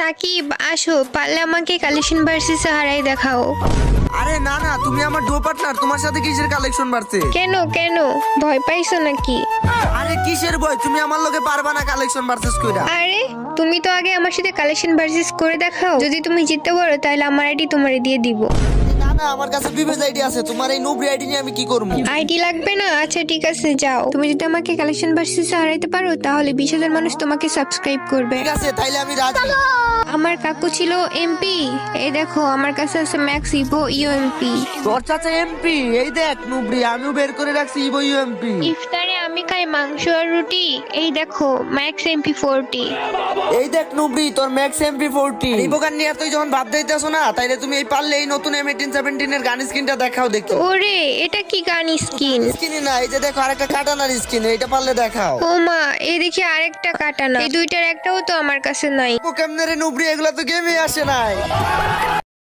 সাকিব আসো, পারলে আমাকে কালেকশন ভার্সেস হারাই দেখাও। আরে না না, তুমি আমার ডো পার্টনার, তোমার সাথে কিসের কালেকশন বাড়ছে? কেন কেন ভয় পাইছো নাকি? আরে কিসের ভয়, তুমি আমার লগে পারবা না কালেকশন ভার্সেস কইরা। আরে তুমি তো আগে আমার সাথে কালেকশন ভার্সেস করে দেখাও, যদি তুমি জিততে পারো তাহলে আমার আইডি তোমারে দিয়ে দিব। না না, আমার কাছে বিবেজ আইডি আছে, তোমার এই নুবরি আইডি নিয়ে আমি কি করব? আইডি লাগবে না? আচ্ছা ঠিক আছে যাও। তুমি যদি আমাকে কালেকশন ভার্সেস হারাইতে পারো তাহলে 20,000 মানুষ তোমাকে সাবস্ক্রাইব করবে। ঠিক আছে, তাইলে আমি রাজি। আমার কাকু ছিল এমপি, এই দেখো আমার কাছে আছে ম্যাক্স ইভো ইউএমপি। তোর চাচা এমপি, এই দেখ নুবরি, আমিও বের করে রাখছি ইভো ইউএমপি। ইফতারে আমি খাই মাংস আর রুটি, এই দেখো ম্যাক্স এমপি 40। এই দেখ নুবরি, তোর ম্যাক্স এমপি 40। এই বোকান নিয়ে তুই যখন ভাব দিতেছ না, তাইলে তুমি এই পারলে এই নতুন M1817 এর গান স্কিনটা দেখাও দেখি। ওরে এটা কি গান স্কিন? স্কিন না, এই যে দেখো আরেকটা কাটানার স্কিন, এইটা পারলে দেখাও। ও মা, এই দেখি আরেকটা কাটানা, এই দুইটার একটাও তো আমার কাছে নাই। কেমনে রে নুবরি, এগুলা তো গেমে আসে নাই।